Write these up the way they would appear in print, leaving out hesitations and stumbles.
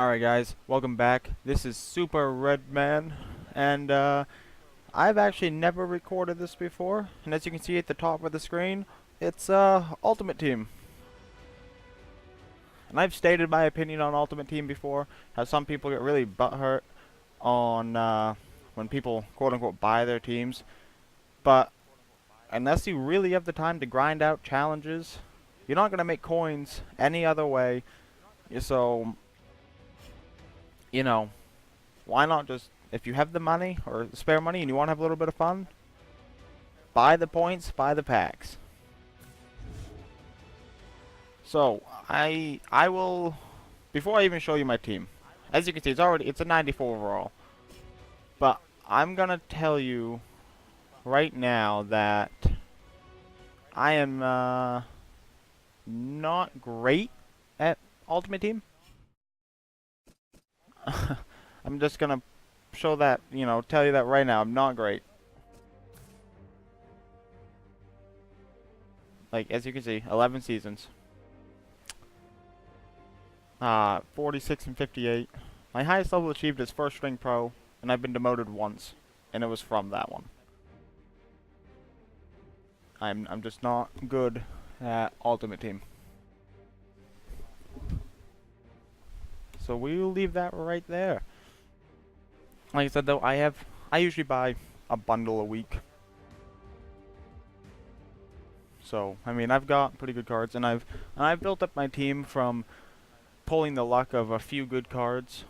Alright guys, welcome back. This is Super Redman, and I've actually never recorded this before, and as you can see at the top of the screen, it's Ultimate Team. And I've stated my opinion on Ultimate Team before, how some people get really butthurt on when people quote-unquote buy their teams, but unless you really have the time to grind out challenges, you're not going to make coins any other way, so, you know, why not just, if you have the money or spare money and you want to have a little bit of fun, buy the points, buy the packs. So I will, before I even show you my team, as you can see, it's a 94 overall. But I'm gonna tell you right now that I am not great at Ultimate Team. I'm just gonna show that, tell you that right now, I'm not great. Like, as you can see, 11 seasons. 46 and 58. My highest level achieved is first string pro, and I've been demoted once, and it was from that one. I'm just not good at Ultimate Team. So we will leave that right there. Like I said though, I usually buy a bundle a week. So, I mean, I've got pretty good cards, and I've built up my team from pulling the luck of a few good cards,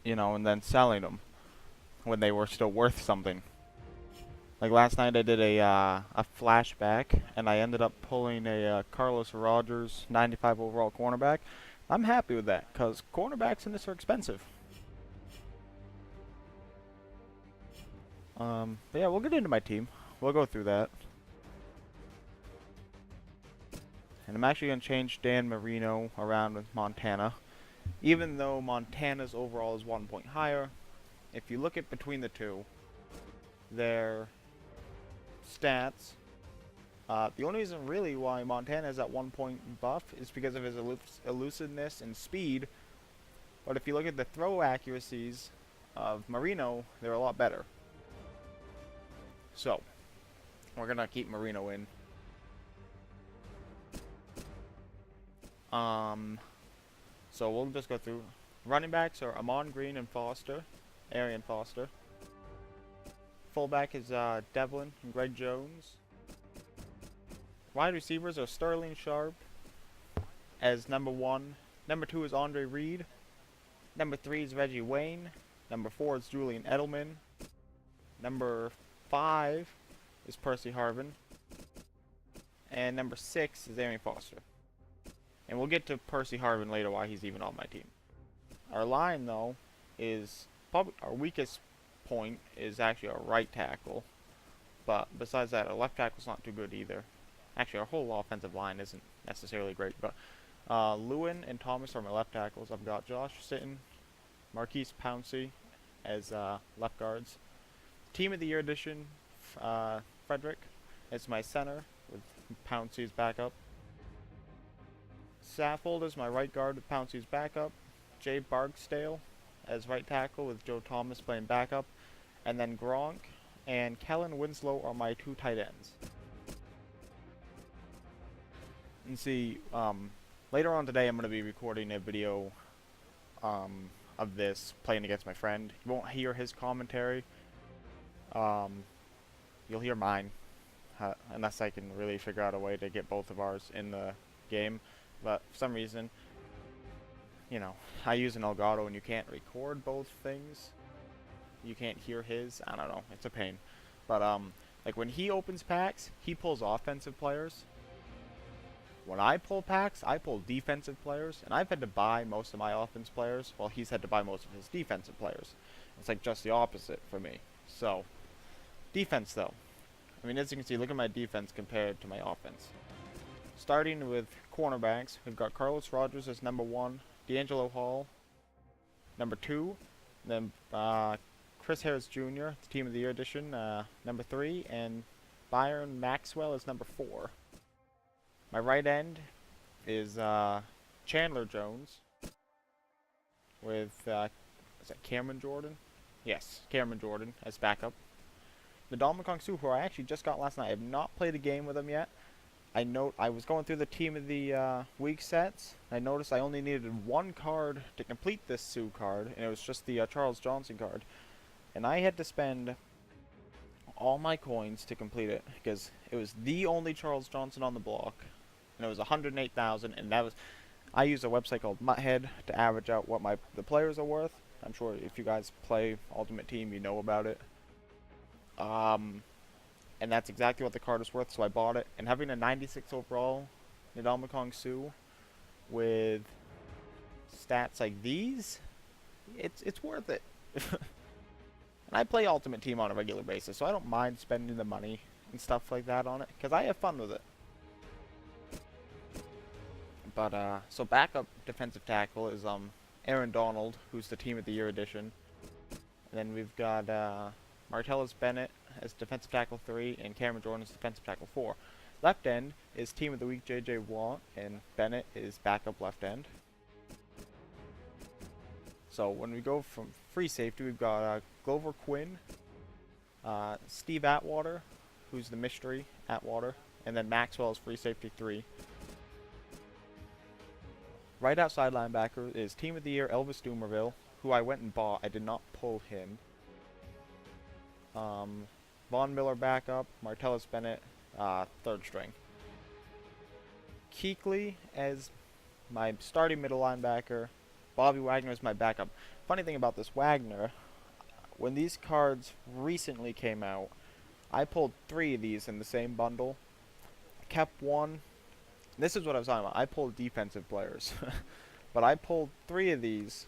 and then selling them when they were still worth something. Like last night I did a flashback, and I ended up pulling a Carlos Rogers 95 overall cornerback. I'm happy with that, because cornerbacks in this are expensive. But yeah, we'll get into my team. We'll go through that. And I'm actually going to change Dan Marino around with Montana. Even though Montana's overall is 1 point higher, if you look at between the two, their stats, the only reason really why Montana has that 1 point buff is because of his elusiveness and speed. But if you look at the throw accuracies of Marino, they're a lot better. So, we're going to keep Marino in. So we'll just go through. Running backs are Amon Green and Foster, Arian Foster. Fullback is Devlin and Greg Jones. Wide receivers are Sterling Sharp as number 1. Number 2 is Andre Reed. Number 3 is Reggie Wayne. Number 4 is Julian Edelman. Number 5 is Percy Harvin. And number 6 is Arian Foster. And we'll get to Percy Harvin later why he's even on my team. Our line, though, is probably our weakest point is actually our right tackle. But besides that, our left tackle's not too good either. Actually, our whole offensive line isn't necessarily great. But Lewin and Thomas are my left tackles. I've got Josh Sitton, Marquise Pouncey as left guards. Team of the Year edition, Frederick is my center with Pouncey's backup. Saffold is my right guard with Pouncey's backup. Jay Barksdale as right tackle with Joe Thomas playing backup. And then Gronk and Kellen Winslow are my 2 tight ends. And see, later on today I'm going to be recording a video of this playing against my friend. You won't hear his commentary. You'll hear mine. Unless I can really figure out a way to get both of ours in the game. But for some reason, I use an Elgato and you can't record both things. You can't hear his. I don't know. It's a pain. But, like when he opens packs, he pulls offensive players. When I pull packs, I pull defensive players. And I've had to buy most of my offense players while he's had to buy most of his defensive players. It's like just the opposite for me. So, defense though. I mean, as you can see, look at my defense compared to my offense. Starting with cornerbacks, we've got Carlos Rogers as number 1, D'Angelo Hall, number 2, then Chris Harris Jr., the Team of the Year edition, number 3, and Byron Maxwell is number 4. My right end is Chandler Jones with, is that Cameron Jordan? Yes, Cameron Jordan as backup. The Dominican Sue, who I actually just got last night. I have not played a game with him yet. I was going through the team of the week sets. I noticed I only needed one card to complete this Sue card, and it was just the Charles Johnson card. And I had to spend all my coins to complete it, because it was the only Charles Johnson on the block, and it was 108,000, and that was, I use a website called Mutthead to average out what the players are worth. I'm sure if you guys play Ultimate Team, you know about it. And that's exactly what the card is worth, so I bought it. And having a 96 overall Ndamukong Suh with stats like these, it's worth it. And I play Ultimate Team on a regular basis, so I don't mind spending the money and stuff like that on it, because I have fun with it. But, so backup defensive tackle is, Aaron Donald, who's the Team of the Year edition. And then we've got, Martellus Bennett as defensive tackle 3, and Cameron Jordan as defensive tackle 4. Left end is Team of the Week J.J. Watt, and Bennett is backup left end. So when we go from free safety, we've got Glover Quinn, Steve Atwater, who's the mystery Atwater, and then Maxwell is free safety 3. Right outside linebacker is Team of the Year Elvis Dumerville, who I went and bought. I did not pull him. Von Miller backup, Martellus Bennett, third string. Kuechly as my starting middle linebacker, Bobby Wagner is my backup. Funny thing about this Wagner, when these cards recently came out, I pulled 3 of these in the same bundle, kept one. This is what I was talking about. I pulled defensive players, but I pulled 3 of these.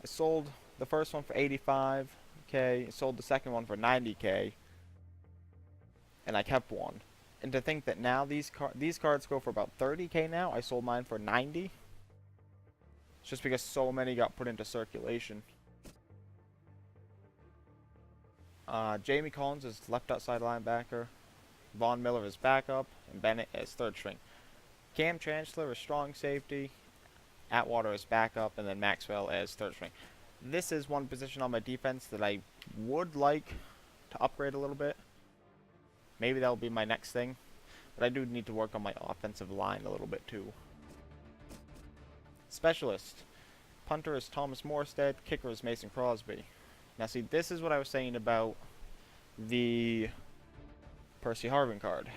I sold the first one for 85K, sold the second one for 90K, and I kept one. And to think that now these cards go for about 30K now, I sold mine for 90. It's just because so many got put into circulation. Jamie Collins is left outside linebacker, Von Miller is backup, and Bennett is third string. Cam Chancellor is strong safety, Atwater is backup, and then Maxwell as third string. This is one position on my defense that I would like to upgrade a little bit. Maybe that'll be my next thing, but I do need to work on my offensive line a little bit too. Specialist. Punter is Thomas Morstead, kicker is Mason Crosby. Now see, this is what I was saying about the Percy Harvin card.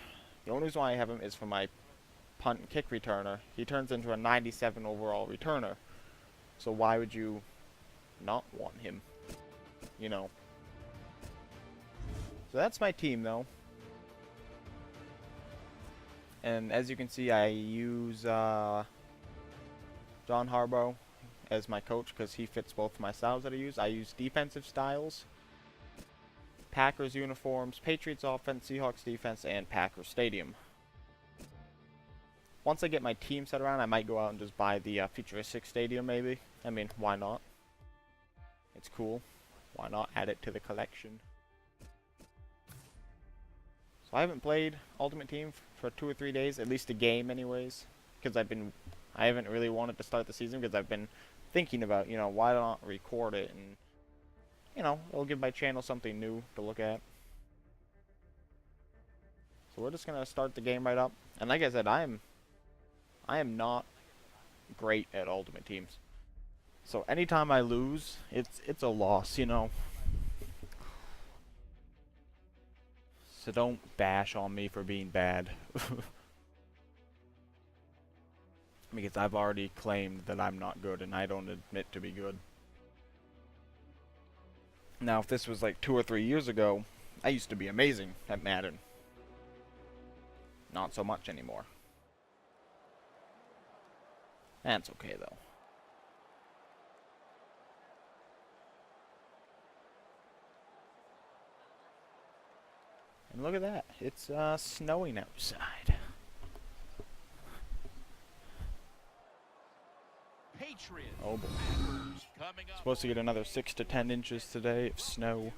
The only reason why I have him is for my punt and kick returner. He turns into a 97 overall returner. So why would you not want him? You know. So that's my team though. And as you can see, I use John Harbaugh as my coach because he fits both my styles that I use. I use defensive styles, Packers uniforms, Patriots offense, Seahawks defense, and Packers stadium. Once I get my team set around, I might go out and just buy the futuristic stadium maybe. I mean, why not? It's cool. Why not add it to the collection? So I haven't played Ultimate Team for 2 or 3 days, at least a game anyways, because I haven't really wanted to start the season because I've been thinking about, you know, why not record it, and you know, it'll give my channel something new to look at. So we're just gonna start the game right up, and like I said, I am not great at Ultimate Teams. So anytime I lose, it's a loss, you know. So don't bash on me for being bad. Because I've already claimed that I'm not good and I don't admit to be good. Now if this was like 2 or 3 years ago, I used to be amazing at Madden. Not so much anymore. That's okay though. And look at that, it's snowing outside. Oh boy. Supposed to get another 6 to 10 inches today of snow.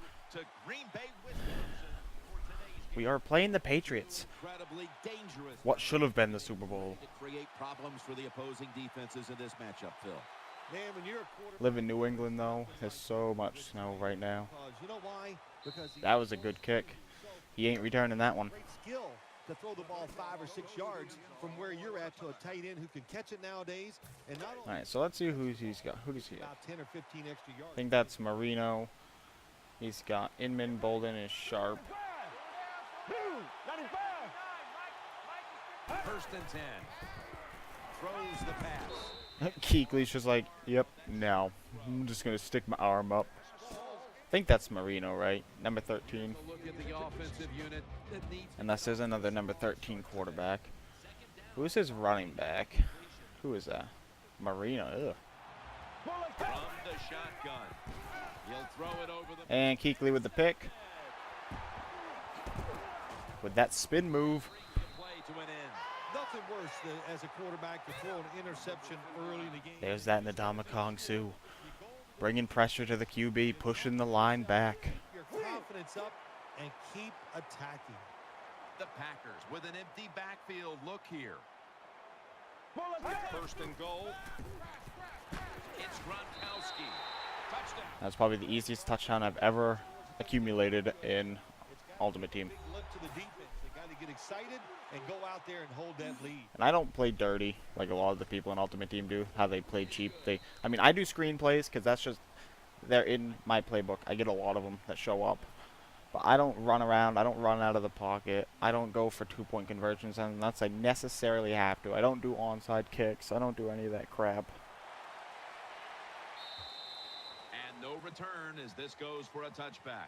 We are playing the Patriots. What should have been the Super Bowl. Create problems for the opposing defenses in this matchup, Phil. Live in New England, though. There's so much snow right now. You know why? Because That was a good kick. He ain't returning that one. great skill to throw the ball 5 or 6 yards from where you're at to a tight end who can catch it nowadays. And not only All right, so let's see who he's got. Who does he have? about 10 or 15 extra yards. I think that's Marino. He's got Inman, Bolden, and Sharp. First and 10. Throws the pass. Kuechly's just like, yep, no. I'm just going to stick my arm up. I think that's Marino, right? Number 13. Look at the offensive unit that needs Unless there's another number 13 quarterback. Who's his running back? Who is that? Marino. Ugh. from the shotgun. He'll throw it over the And Kuechly with the pick. With that spin move. play to an end. Nothing worse than as a quarterback to throw an interception early in the game. There's that Ndamukong Suh. Bringing pressure to the QB, pushing the line back. Your confidence up and keep attacking. The Packers with an empty backfield. Look here. First and goal. It's Gronkowski. Touchdown. That's probably the easiest touchdown I've ever accumulated in Ultimate Team. Look to the defense. They got to get excited and go out there and hold that lead. And I don't play dirty like a lot of the people in Ultimate Team do, how they play cheap. I mean, I do screenplays because that's just, they're in my playbook. I get a lot of them that show up. But I don't run around. I don't run out of the pocket. I don't go for 2-point conversions unless I necessarily have to. I don't do onside kicks. I don't do any of that crap. And no return as this goes for a touchback.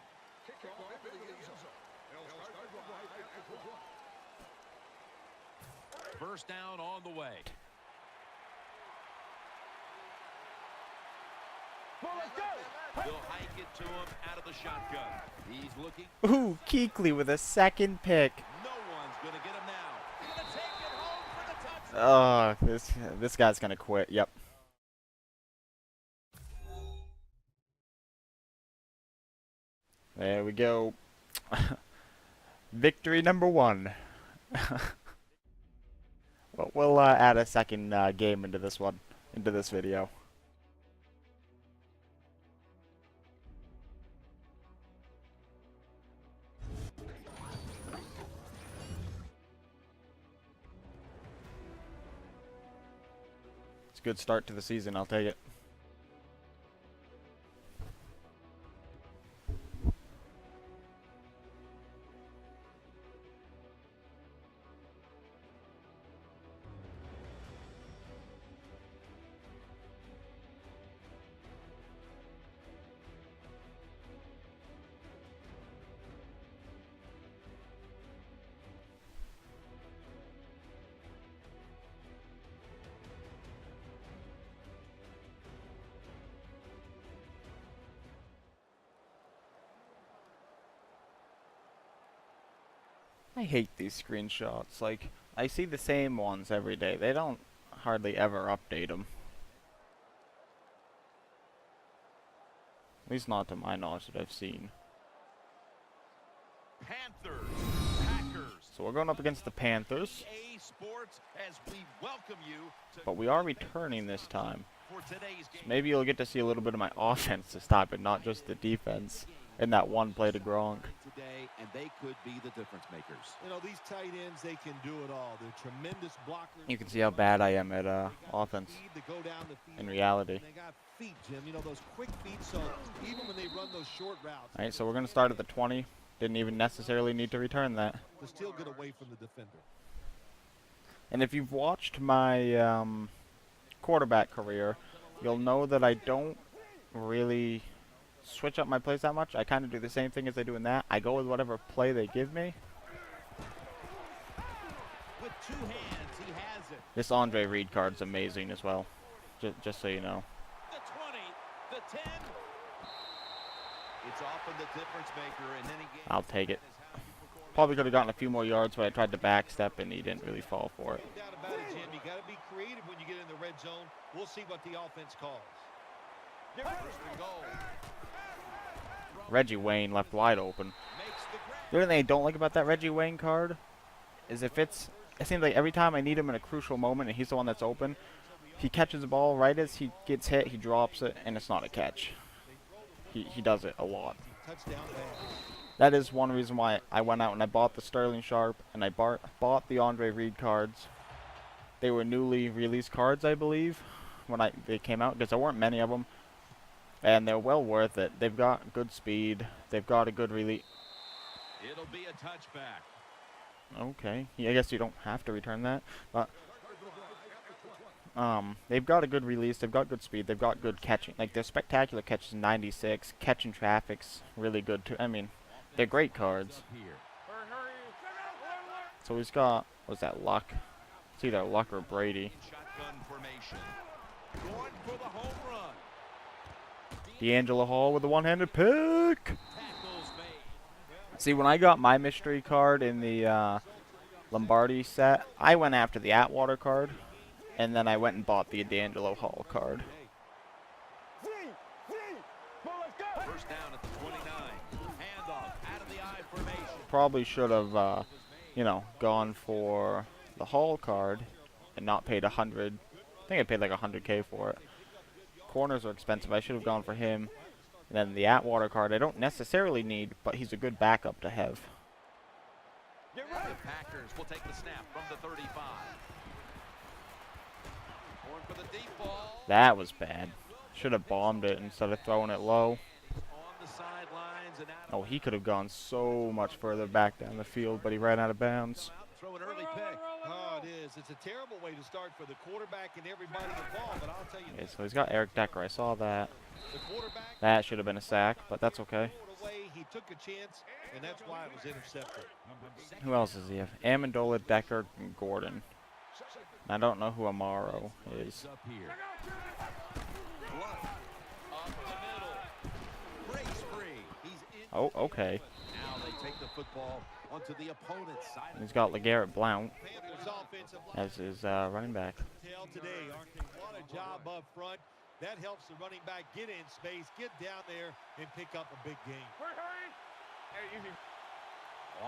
First down on the way. They'll hike it to him out of the shotgun. He's looking. Ooh, Kuechly with a second pick. No one's going to get him now. He's going to take it home for the touchdown. Oh, this guy's going to quit. Yep. There we go. Victory number 1. But we'll add a second game into this one, into this video. It's a good start to the season, I'll take it. I hate these screenshots. Like, I see the same ones every day. They don't hardly ever update them. At least not to my knowledge that I've seen. Panthers, Packers. So we're going up against the Panthers. EA Sports as we welcome you to But we are returning this time. for today's game. Maybe you'll get to see a little bit of my offense this time, but not just the defense. In that one play to Gronk. Today, and they could be the difference makers. You know, these tight ends, they can do it all. They're tremendous blockers. You can see how bad I am at offense. To go down the field. In reality. And they got feet, Jim. You know, those quick feet, so even when they run those short routes. All right, so we're going to start at the 20. Didn't even necessarily need to return that. To still get away from the defender. And if you've watched my quarterback career, you'll know that I don't really switch up my plays that much. I kind of do the same thing as I do in that. I go with whatever play they give me. With 2 hands, he has it. This Andre Reed card's amazing as well, just so you know. The 20, the 10. It's often the difference maker in any game. I'll take it. Probably could have gotten a few more yards, but I tried to backstep and he didn't really fall for it. No doubt about it, Jim. You got to be creative when you get in the red zone. We'll see what the offense calls. First and goal. Reggie Wayne left wide open. Makes the grab. The only thing I don't like about that Reggie Wayne card is it seems like every time I need him in a crucial moment and he's the one that's open, he catches the ball right as he gets hit, he drops it, and it's not a catch. He does it a lot. That is one reason why I went out and I bought the Sterling Sharp and I bought the Andre Reed cards. They were newly released cards, I believe, when they came out, because there weren't many of them. And they're well worth it. They've got good speed. They've got a good release. It'll be a touchback. Okay. Yeah, I guess you don't have to return that. But they've got a good release. They've got good speed. They've got good catching. Like, their spectacular catch is 96. Catching traffic's really good, too. I mean, they're great cards. So he's got, what's that, Luck? It's either Luck or Brady. Shotgun formation. Going for the home run. D'Angelo Hall with a one-handed pick. See, when I got my mystery card in the Lombardi set, I went after the Atwater card, and then I went and bought the D'Angelo Hall card. First down at the 29. Handoff out of the I formation. Probably should have, you know, gone for the Hall card and not paid 100. I think I paid like 100K for it. Corners are expensive. I should have gone for him. And then the Atwater card I don't necessarily need, but he's a good backup to have. The Packers will take the snap from the 35. Going for the deep ball. That was bad. Should have bombed it instead of throwing it low. On the sidelines and out. Oh, he could have gone so much further back down the field, but he ran out of bounds. Throw an early pick. Oh, it is. It's a terrible way to start for the quarterback and everybody involved, but I'll tell you. Okay, so he's got Eric Decker. I saw that. The quarterback. That should have been a sack, but that's okay. He took a chance, and that's why it was intercepted. Who else does he have? Amendola, Decker, and Gordon. I don't know who Amaro is. Up here. Up the middle. Breaks free. He's in. Oh, okay. Now they take the football onto the opponent's side. He's got LeGarrette Blount Panthers offensive line as his running back. tail today, aren't they? What a job up front. That helps the running back get in space, get down there, and pick up a big gain.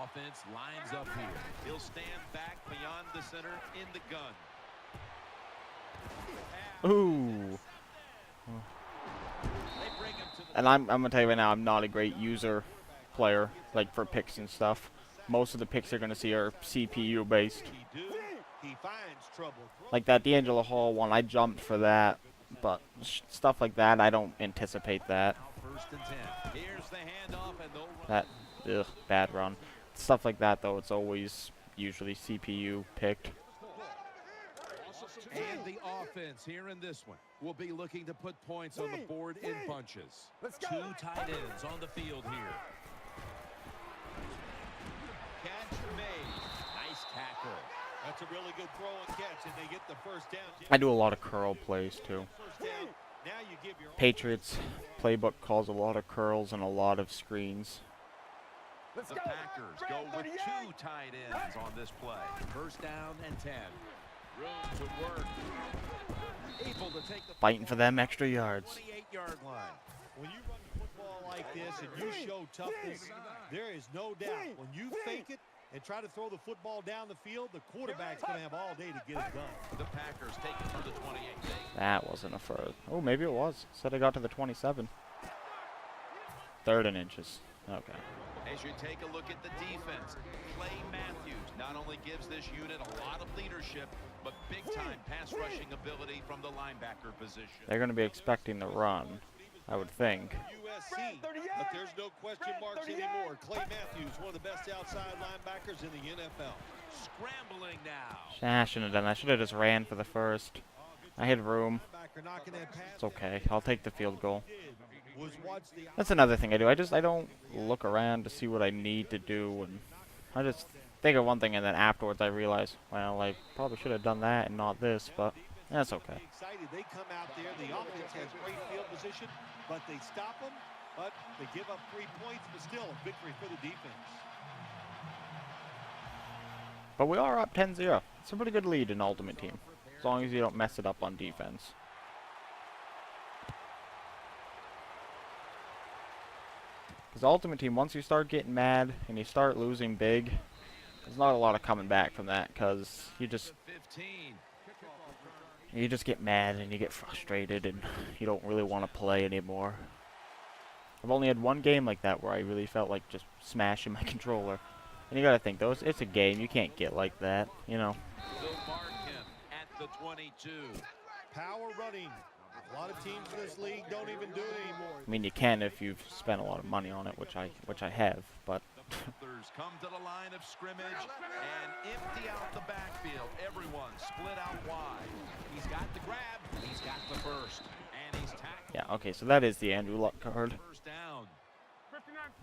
Offense lines up here. He'll stand back beyond the center in the gun. Ooh. They bring him to the And I'm gonna tell you right now, I'm not a great user player, like for picks and stuff. Most of the picks you're gonna see are CPU based. He finds trouble. Like that D'Angelo Hall one, I jumped for that, but stuff like that, I don't anticipate that. first and 10. Here's the handoff and they'll That, bad run. Stuff like that though, it's always usually CPU picked. And the offense here in this one will be looking to put points on the board in bunches. Two tight ends on the field here. Catch made. Nice tackle. That's a really good throw and catch, and they get the first down. I do a lot of curl plays too. First down. Now you give your Patriots playbook calls a lot of curls and a lot of screens. The Packers go with two tight ends on this play. First down and 10. Room to work. Able to take the Fighting for them extra yards. 28-yard line. When you run football like this and you show toughness, there is no doubt. When you fake it and try to throw the football down the field, the quarterback's going to have all day to get it done. The Packers take it through the 28. That wasn't a first. Oh, maybe it was. Said I got to the 27. 3rd and inches. Okay. As you take a look at the defense, Clay Matthews not only gives this unit a lot of leadership, but big-time pass rushing ability from the linebacker position. They're going to be expecting the run, I would think. USC, but there's no question marks anymore. Clay Matthews, one of the best outside linebackers in the NFL. Scrambling now. I shouldn't have done that. I should have just ran for the first. I had room. Linebacker knocking that pass. It's okay. I'll take the field goal. Was watch the That's another thing I do. I don't look around to see what I need to do, and I just think of one thing and then afterwards I realize, well, I probably should have done that and not this, but that's okay. excited. They come out there. The offense has great field position, but they stop them. But they give up 3 points, but still a victory for the defense. But we are up 10-0. It's a pretty good lead in Ultimate Team, as long as you don't mess it up on defense. Because Ultimate Team, once you start getting mad and you start losing big, there's not a lot of coming back from that. Because you just get mad and you get frustrated and you don't really want to play anymore. I've only had one game like that where I really felt like just smashing my controller. And you gotta think, though, it's a game. You can't get like that, you know. Will mark him at the 22. Power running. A lot of teams in this league don't even do it anymore. I mean, you can if you've spent a lot of money on it, which I have, but The Panthers come to the line of scrimmage and empty out the backfield. Everyone split out wide. He's got the grab. He's got the burst. And he's tackled. yeah, okay, so that is the Andrew Luck card. First down.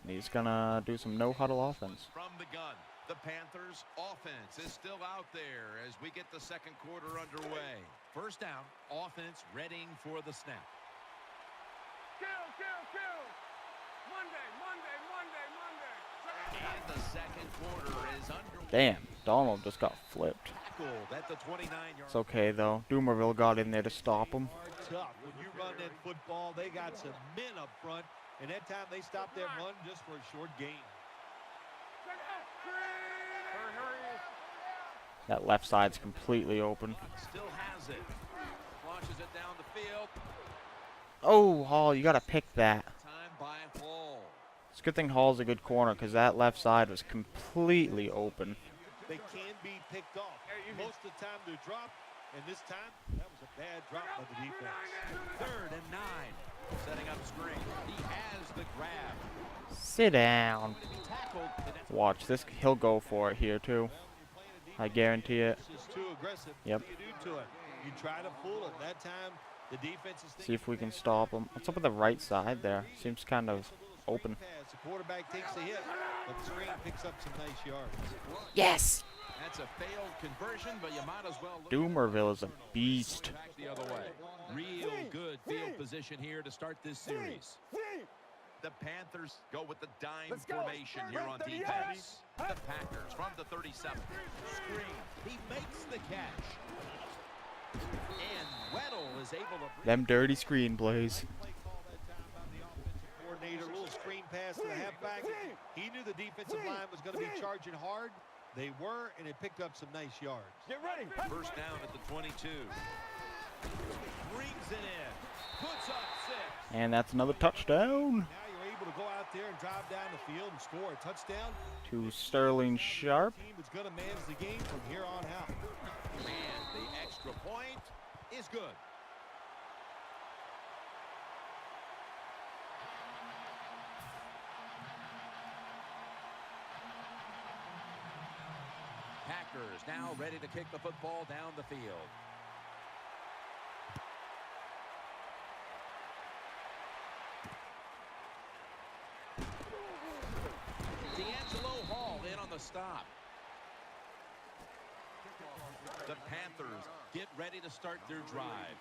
And he's gonna do some no-huddle offense. From the gun, the Panthers offense is still out there as we get the second quarter underway. First down, offense readying for the snap. Kill. Monday. And the second quarter is underway. Damn, Donald just got flipped. Tackled at the 29-yard. It's okay, though. Doomerville got in there to stop him. Tough. When you run that football, they got some men up front, and that time they stopped that run just for a short gain. That left side's completely open. Still has it. Launches it down the field. Oh, Hall, you gotta pick that. Time by Hall. It's a good thing Hall's a good corner, because that left side was completely open. They can be picked off. Most of the time they're dropped, and this time that was a bad drop by the defense. 3rd and 9. Setting up screen. He has the grab. Sit down. Tackled. Watch this. He'll go for it here, too. I guarantee it. This is too aggressive. Yep. What do you do to it? You try to fool it. That time the defense is See if we can stop him. What's up with the right side there? Seems kind of open. The quarterback takes the hit, but the screen picks up some nice yards. Yes! That's a failed conversion, but you might as well look Doomerville is a beast. back the other way. Real good field position here to start this series. The Panthers go with the dime formation here on defense. The Packers from the 37. Screen. He makes the catch. And Weddle is able to... Them dirty screen plays. Coordinator, a little screen pass to the halfback. He knew the defensive line was going to be charging hard. They were, and it picked up some nice yards. Get ready. First down at the 22. Brings it in. Puts up 6. And that's another touchdown Now you're able to go out there and drive down the field and score a touchdown. to Sterling Sharp. The team is going to manage the game from here on out. And the extra point is good. Packers now ready to kick the football down the field. D'Angelo Hall in on the stop. The Panthers get ready to start their drive.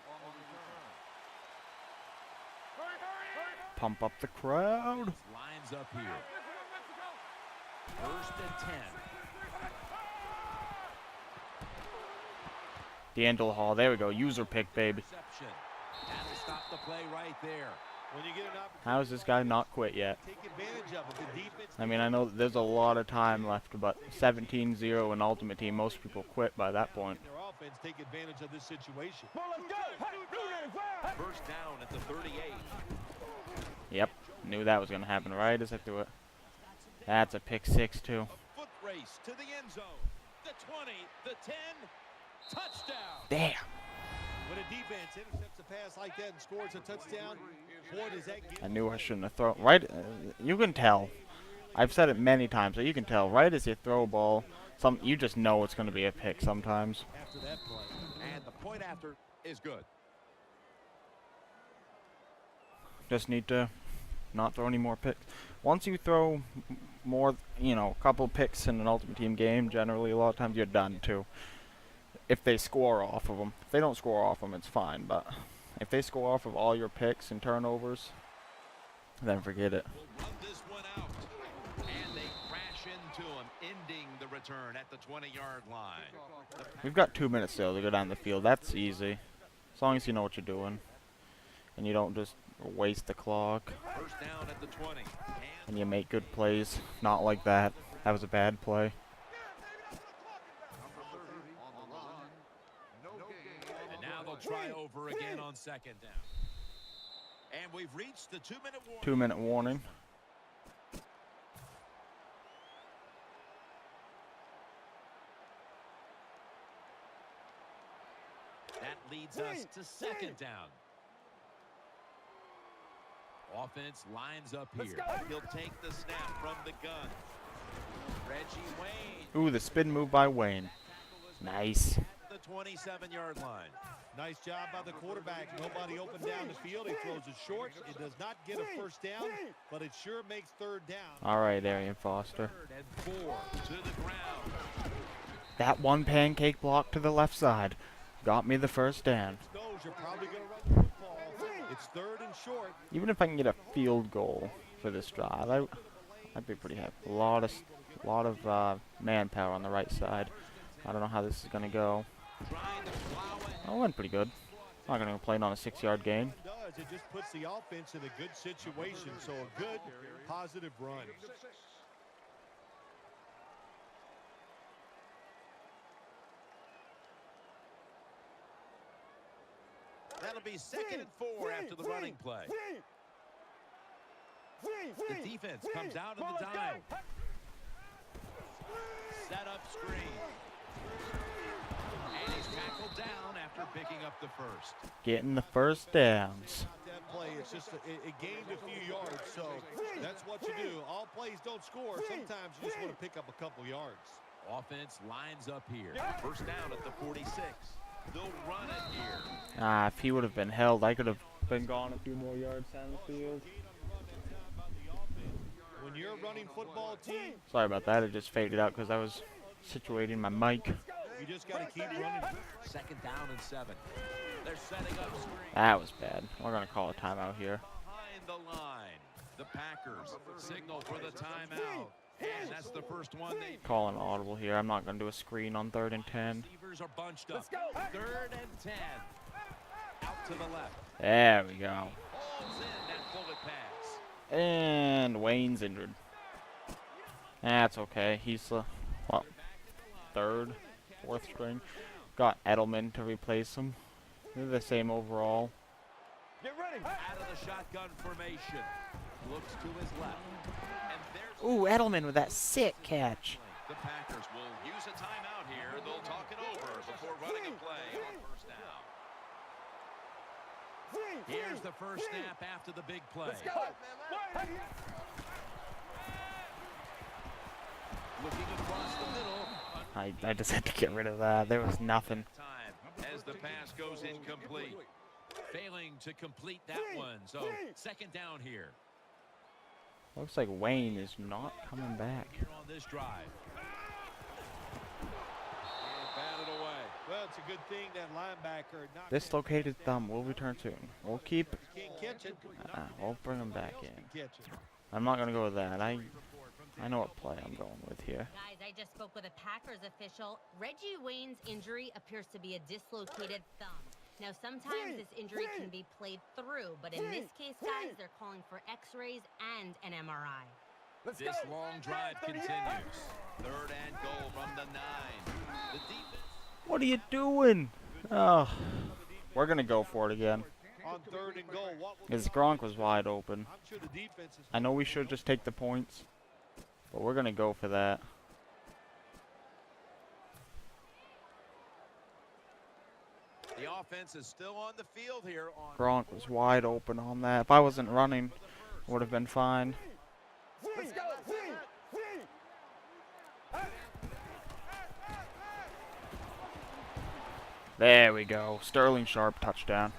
Pump up the crowd. Lines up here. 1st and 10. D'Angelo Hall. There we go. User pick, baby. Reception. That'll stop the play right there. When you get an opportunity, How has this guy not quit yet? take advantage of it. The defense. I mean, I know that there's a lot of time left, but 17-0 in Ultimate Team, most people quit by that point. Their offense take advantage of this situation. First down at the 38. Yep. Knew that was going to happen right as I threw it. That's a pick 6, too. A foot race to the end zone. The 20, the 10, touchdown. Damn. When a defense intercepts a pass like that and scores a touchdown, boy, does that get I knew I shouldn't have thrown. Right, you can tell. I've said it many times, but you can tell. Right as you throw a ball, you just know it's going to be a pick sometimes. after that play. And the point after is good. Just need to not throw any more picks. Once you throw more, a couple picks in an Ultimate Team game, generally a lot of times you're done too. If they score off of them. If they don't score off them, it's fine. But if they score off of all your picks and turnovers, then forget it. Will run this one out. And they crash into him, ending the return at the 20-yard line. We've got 2 minutes still to go down the field. That's easy. As long as you know what you're doing. and you don't just waste the clock. First down at the 20. And you make good plays. Not like that. That was a bad play. And now they'll try over again on second down. And we've reached the 2-minute warning. 2-minute warning. That leads us to second down. Offense lines up here. He'll take the snap from the gun. Reggie Wayne. Ooh, the spin move by Wayne. Nice. The 27-yard line. Nice job by the quarterback. Nobody open down the field. He throws it short. It does not get a first down, but it sure makes third down. All right, Arian Foster. 3rd and 4 to the ground. That one pancake block to the left side got me the first down. Knows you're probably going to run the football. It's 3rd and short. Even if I can get a field goal for this drive, I'd be pretty happy. A lot of manpower on the right side. I don't know how this is going to go. Oh, it went pretty good. I'm not going to complain on a 6-yard gain. It just puts the offense in a good situation, so a good, positive run. That'll be 2nd and 4 after the running play. The defense comes out on the dime. Set up screen. And he's tackled down after picking up the first. Getting the first downs. That play, it's just it gained a few yards, so that's what you do. All plays don't score. Sometimes you just want to pick up a couple yards. Offense lines up here. First down at the 46. They'll run it here. If he would have been held, I could have been gone a few more yards down the field. When you're a running football team, Sorry about that. It just faded out because I was situating my mic. you just got to keep running. 2nd down and 7. They're setting up screen. That was bad. We're going to call a timeout here. Behind the line. The Packers signal for the timeout. And that's the first one they Call an audible here. I'm not going to do a screen on 3rd and 10. receivers are bunched up. 3rd and 10. Out to the left. There we go. Holds in that bullet pass. And Wayne's injured. That's okay. He's, 3rd, 4th string. Got Edelman to replace him. They're the same overall. Get ready. Out of the shotgun formation. Looks to his left. And there's Ooh, Edelman with that sick catch. the Packers will use a timeout here. They'll talk it over before running a play on first down. Here's the first snap after the big play. Looking across the middle. I just had to get rid of that. There was nothing. Time as the pass goes incomplete. Failing to complete that one. So 2nd down here. Looks like Wayne is not coming back. Here on this drive. And batted away. Well, it's a good thing that linebacker knocked Dislocated thumb will return soon. We'll keep. can't catch it. We'll bring him back in. Catch it. I'm not gonna go with that. I know what play I'm going with here. Guys, I just spoke with a Packers official. Reggie Wayne's injury appears to be a dislocated thumb. Now, sometimes this injury can be played through, but in this case, guys, they're calling for x-rays and an MRI. This long drive continues. 3rd and goal from the 9. The defense. What are you doing? Oh, we're gonna go for it again. On 3rd and goal, what will Because Gronk was wide open. I'm sure the defense is I know we should just take the points, but we're gonna go for that. The offense is still on the field here. Gronk was wide open on that. If I wasn't running, it would have been fine. Let's go. There we go. Sterling Sharp touchdown.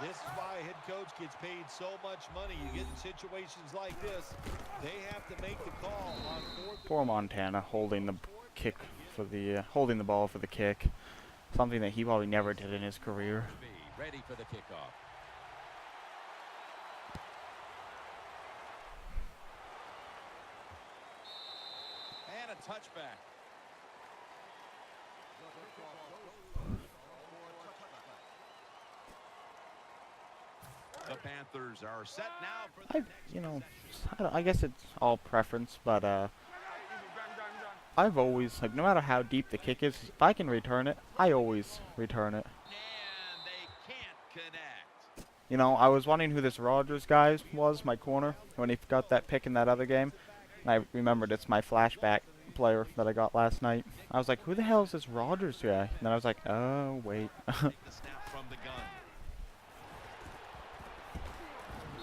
This is why a head coach gets paid so much money. You get in situations like this, they have to make the call on 4th. Poor Montana holding the kick for the holding the ball for the kick. Something that he probably never did in his career. Ready for the kickoff. And a touchback. The Panthers are set now for the You know, I guess it's all preference, but I've always, like, no matter how deep the kick is, if I can return it, I always return it. and they can't connect. You know, I was wondering who this Rogers guy was, my corner, when he got that pick in that other game. And I remembered it's my flashback player that I got last night. I was like, who the hell is this Rogers guy? And then I was like, oh, wait. Take the snap from the gun.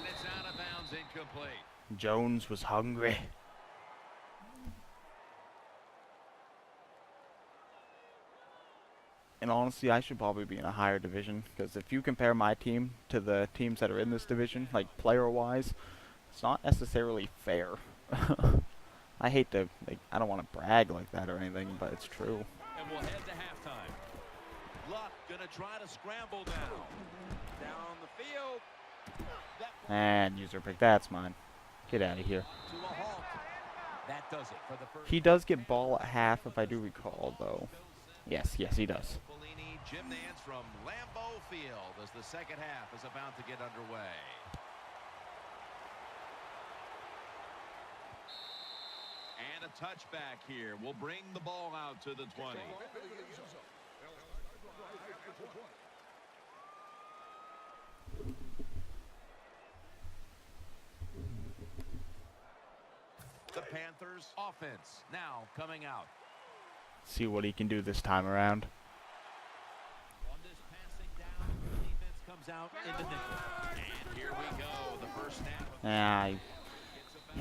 It's out of bounds, incomplete. Jones was hungry. And honestly, I should probably be in a higher division, because if you compare my team to the teams that are in this division, like player-wise, it's not necessarily fair. I hate to, like, I don't want to brag like that or anything, but it's true. And we'll head to halftime. Luck gonna try to scramble now. Down the field. And user pick, that's mine. Get out of here. To a halt. That does it for the first. He does get ball at half, if I do recall, though. Yes, he does. Bellini, Jim Nance from Lambeau Field as the second half is about to get underway. And a touchback here will bring the ball out to the 20. The Panthers offense now coming out. See what he can do this time around. On this passing down, the defense comes out in the nickel. And here we go, the first snap. I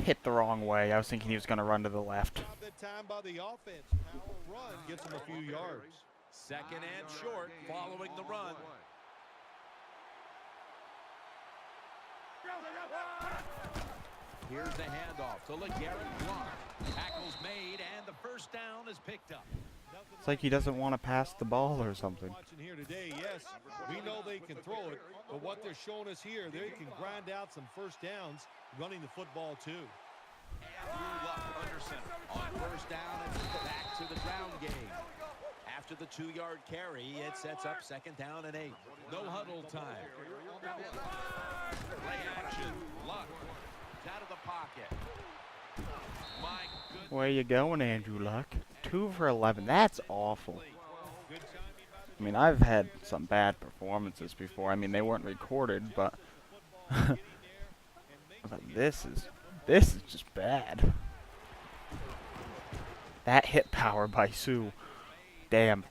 hit the wrong way. I was thinking he was going to run to the left. That time by the offense. Power run gets him a few yards. Second and short following the run. Here's the handoff to LeGarrette Blount. Tackle's made and the first down is picked up. It's like he doesn't want to pass the ball or something. Watching here today, yes, we know they can throw it, but what they're showing us here, they can grind out some first downs running the football too. Andrew Luck under center. On first down, it's back to the ground game. After the 2-yard carry, it sets up second down and 8. No huddle time. Play action. Luck out of the pocket. My goodness. Where you going, Andrew Luck? 2 for 11. That's awful. I mean, I've had some bad performances before. I mean, they weren't recorded, but this is just bad. That hit power by Sue. Damn.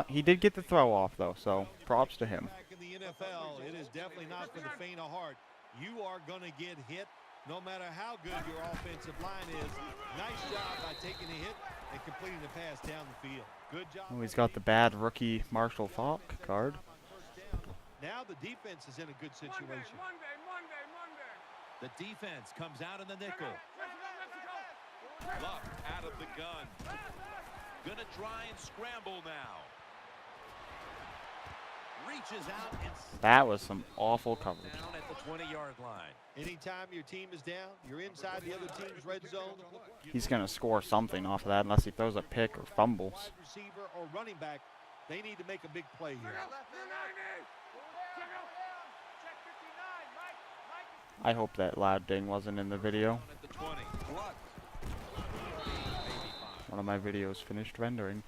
He did get the throw off, though, so props to him. Back in the NFL, it is definitely not for the faint of heart. You are going to get hit no matter how good your offensive line is. Nice job by taking a hit and completing the pass down the field. Good job. Oh, he's got the bad rookie Marshall Faulk card. Now the defense is in a good situation. The defense comes out in the nickel. Luck out of the gun. Gonna try and scramble now. Reaches out and That was some awful coverage. down at the 20-yard line. Anytime your team is down, you're inside the other team's red zone. He's going to score something off of that unless he throws a pick or fumbles. Wide receiver or running back, they need to make a big play here. I hope that loud ding wasn't in the video. At the 20. Luck. One of my videos finished rendering,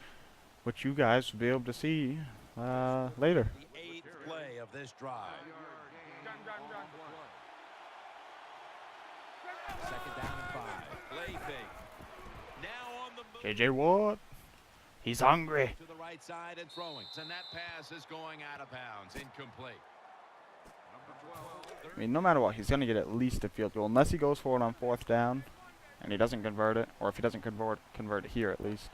which you guys will be able to see later. The 8th play of this drive. Second down and 5. Play fake. Now on the move. JJ Watt, he's hungry. To the right side and throwing. And that pass is going out of bounds. Incomplete. I mean, no matter what, he's going to get at least a field goal, unless he goes for it on 4th down, and he doesn't convert it, or if he doesn't convert it here at least.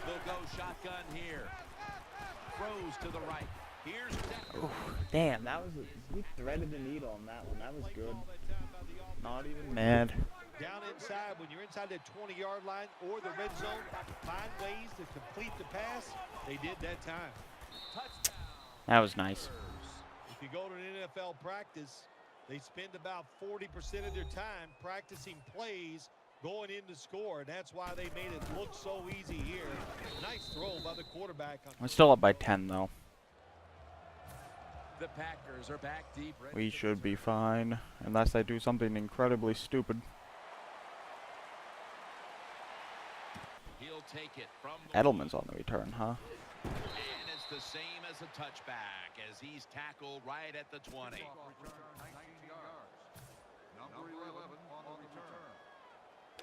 They'll go shotgun here. Throws to the right. Here's Ooh, damn, that was he threaded the needle on that one. That was good. Not even mad. Down inside, when you're inside that 20-yard line or the red zone, find ways to complete the pass. They did that time. touchdown. That was nice. If you go to an NFL practice, they spend about 40% of their time practicing plays going in to score. That's why they made it look so easy here. Nice throw by the quarterback. We're still up by 10, though. The Packers are back deep. We should be fine, unless I do something incredibly stupid. He'll take it from Edelman's on the return, huh? and it's the same as a touchback as he's tackled right at the 20.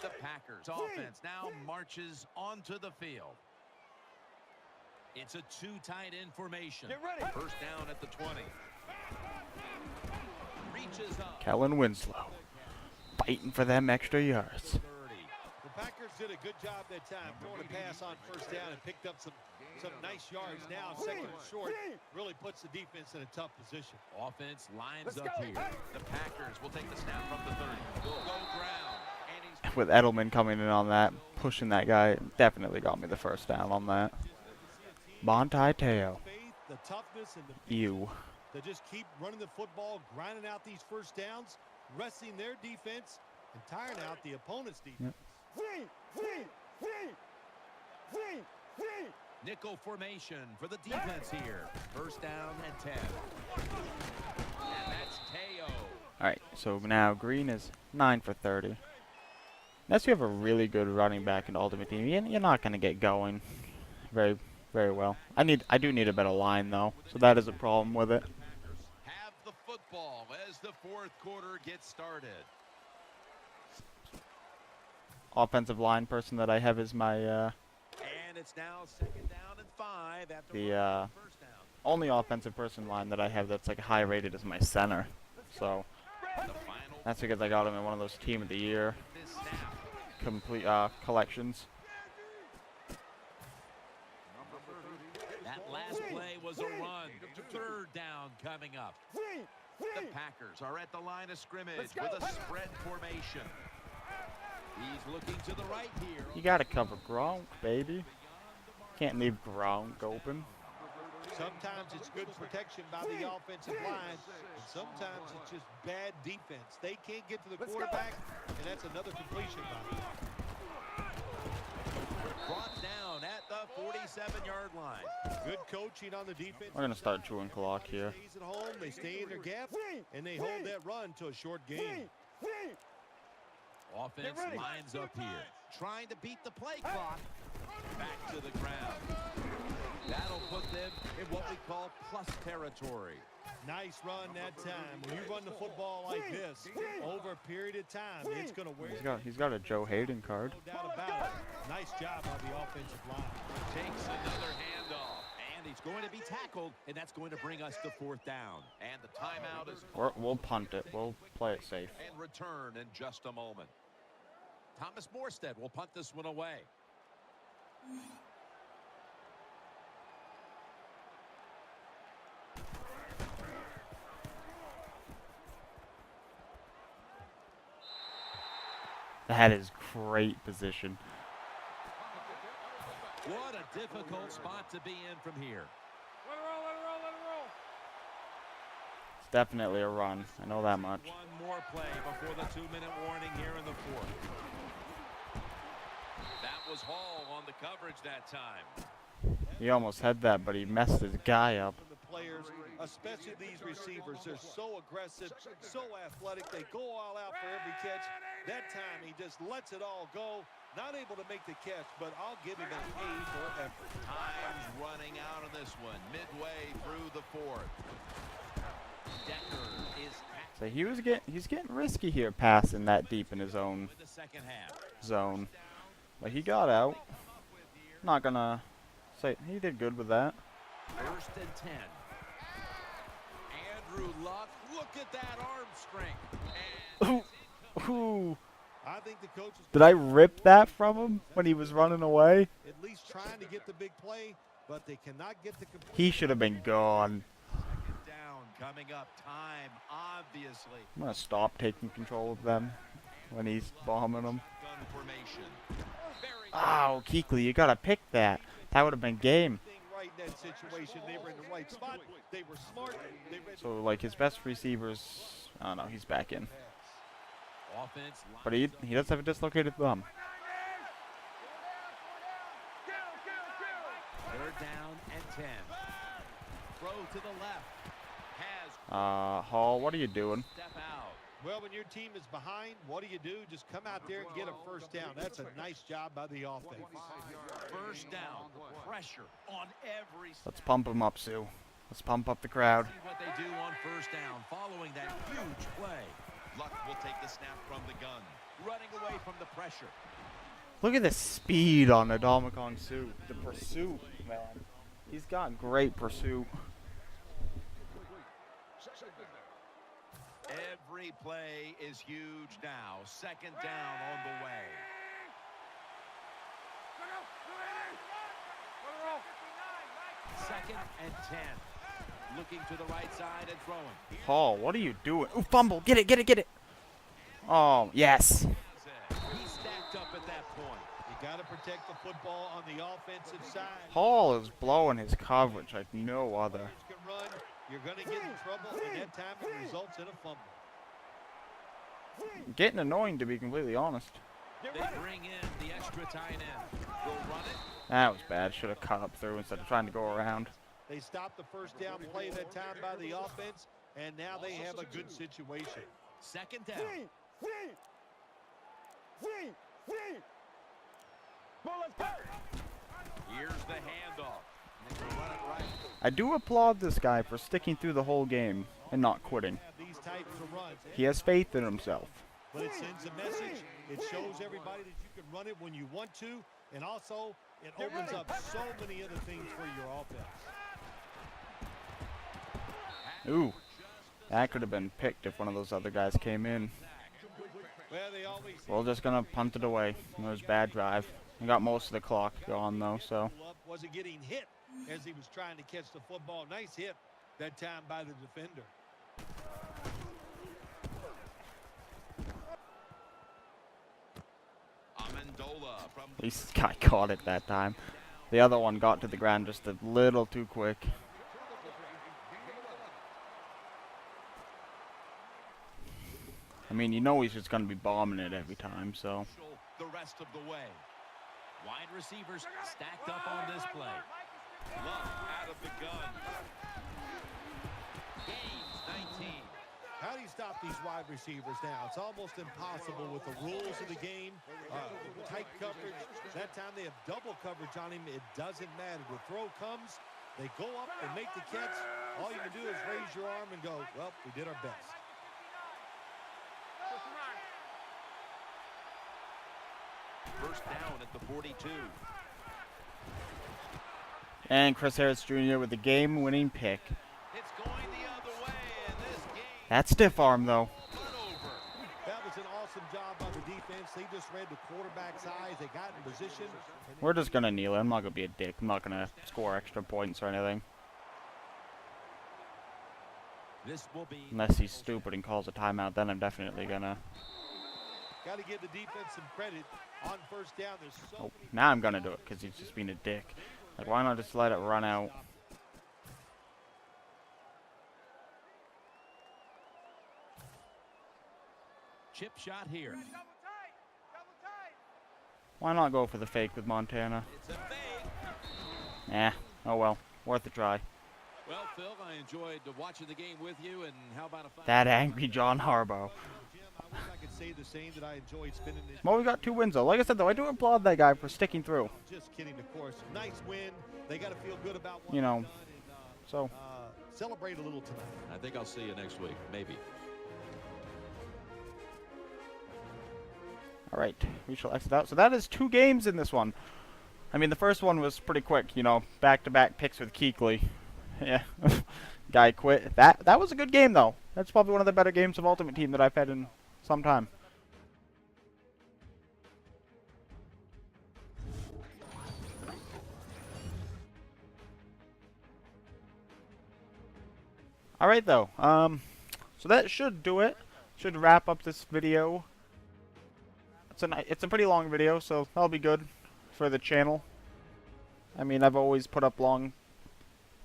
The Packers offense now marches onto the field. It's a two tight end formation. First down at the 20. Reaches up. Kellen Winslow, fighting for them extra yards. 30. The Packers did a good job that time, throwing a pass on first down and picked up some nice yards. Now second and short really puts the defense in a tough position. Offense lines up here. The Packers will take the snap from the 30. Go ground. And he's With Edelman coming in on that, pushing that guy, definitely got me the first down on that. Monty Teo. Faith, the toughness, and the Ew. to just keep running the football, grinding out these first downs, resting their defense, and tiring out the opponent's defense. nickel formation for the defense here. First down and 10. And that's Teo. Alright, so now Green is 9 for 30. Unless you have a really good running back in the Ultimate Team, you're not going to get going very well. I do need a better line, though, so that is a problem with it. Have the football as the fourth quarter gets started. Offensive line person that I have is my, And it's now second down and 5 after the, first down. only offensive person line that I have that's, like, high rated is my center. So, The final that's because I got him in one of those Team of the Year this snap. complete, collections. That last play was a run. Third down coming up. The Packers are at the line of scrimmage with a spread formation. He's looking to the right here. You gotta cover Gronk, baby. Can't leave Gronk open. Sometimes it's good protection by the offensive line, and sometimes it's just bad defense. They can't get to the quarterback, and that's another completion by them. Brought down at the 47-yard line. Good coaching on the defense. We're gonna start chewing clock here. Stays at home, they stay in their gap, and they hold that run to a short game. Offense lines up here, trying to beat the play clock. Back to the ground. That'll put them in what we call plus territory. Nice run that time. When you run the football like this over a period of time, it's going to wear. He's got a Joe Hayden card. No doubt about it. Nice job on the offensive line. Takes another handoff, and he's going to be tackled, and that's going to bring us to fourth down. And the timeout is We'll punt it. We'll play it safe. and return in just a moment. Thomas Morstead will punt this one away. That is great position. What a difficult spot to be in from here. It's definitely a run. I know that much. One more play before the 2-minute warning here in the fourth. That was Hall on the coverage that time. He almost had that, but he messed his guy up. The players, especially these receivers, they're so aggressive, so athletic. They go all out for every catch. That time he just lets it all go. Not able to make the catch, but I'll give him an A for effort. Time's running out on this one, midway through the fourth. Decker is So he's getting risky here, passing that deep in his own in the second half. zone. But he got out. Not gonna say he did good with that. First and 10. Andrew Luck, look at that arm strength. And Ooh. I think the coach is Did I rip that from him when he was running away? at least trying to get the big play, but they cannot get the complete. He should have been gone. second down coming up. Time, obviously. I'm gonna stop taking control of them when he's bombing them. Gun formation. Very Oh, Kuechly, you gotta pick that. That would have been game. Thing right in that situation. They were in the right spot. They were smart. They read So, like, his best receivers... Oh, no, he's back in. Offense. But he does have a dislocated thumb. Third down and 10. Throw to the left. Hall, what are you doing? Step out. Well, when your team is behind, what do? Just come out there and get a first down. That's a nice job by the offense. First down. Pressure on every snap. Let's pump him up, Sue. Let's pump up the crowd. See what they do on first down following that huge play. Luck will take the snap from the gun. Running away from the pressure. Look at the speed on Adamacon Sue. The pursuit, man. He's got great pursuit. Every play is huge now. Second down on the way. Second and 10. Looking to the right side and throwing. Hall, what are you doing? Ooh, fumble. Get it. Oh, yes. He stacked up at that point. You got to protect the football on the offensive side. Hall is blowing his coverage like no other. Can run, you're going to get in trouble, and that time it results in a fumble. Getting annoying, to be completely honest. They bring in the extra tight end. Will run it. That was bad. Should have cut up through instead of trying to go around. They stopped the first down play that time by the offense, and now they have a good situation. Second down. Here's the handoff. And they run it right. I do applaud this guy for sticking through the whole game and not quitting. These types of runs. He has faith in himself. But it sends a message. It shows everybody that you can run it when you want to, and also it opens up so many other things for your offense. Ooh, that could have been picked if one of those other guys came in. Well, they always We're just gonna punt it away. It was a bad drive. We got most of the clock gone though, so. wasn't getting hit as he was trying to catch the football. Nice hit that time by the defender. At least this guy caught it that time. The other one got to the ground just a little too quick. I mean, you know he's just going to be bombing it every time, so. The rest of the way. Wide receivers stacked up on this play. Luck out of the gun. Gains 19. How do you stop these wide receivers now? It's almost impossible with the rules of the game. Tight coverage. That time they have double coverage on him. It doesn't matter. The throw comes. They go up and make the catch. All you can do is raise your arm and go, well, we did our best. First down at the 42. And Chris Harris Jr. with the game-winning pick. It's going the other way in this game. That stiff arm, though. That was an awesome job by the defense. They just read the quarterback's eyes. They got in position. We're just going to kneel it. I'm not going to be a dick. I'm not going to score extra points or anything. This will be Unless he's stupid and calls a timeout, then I'm definitely going to. Got to give the defense some credit on first down. There's so Oh, now I'm going to do it because he's just being a dick. Like, why not just let it run out? chip shot here. Why not go for the fake with Montana? It's a fake. Nah, oh well. Worth a try. Well, Phil, I enjoyed watching the game with you, and how about a That angry John Harbaugh. Jim, I wish I could say the same that I enjoyed spending this. Well, we got 2 wins, though. Like I said, though, I do applaud that guy for sticking through. Just kidding, of course. Nice win. They got to feel good about what You know, they've done and, so. celebrate a little tonight. I think I'll see you next week, maybe. All right, we shall exit out. So that is 2 games in this one. I mean, the first one was pretty quick, you know, back-to-back picks with Kuechly. Yeah, guy quit. That was a good game, though. That's probably one of the better games of Ultimate Team that I've had in some time. All right, though. So that should do it. Should wrap up this video. It's a pretty long video, so that'll be good for the channel. I mean, I've always put up long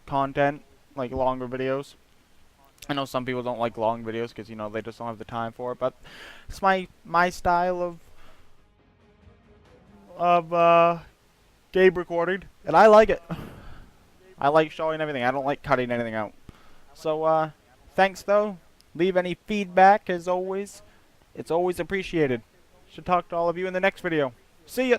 content, like longer videos. I know some people don't like long videos because, you know, they just don't have the time for it, but it's my style of game recording, and I like it. I like showing everything. I don't like cutting anything out. So, thanks though. Leave any feedback as always. It's always appreciated. Should talk to all of you in the next video. See ya!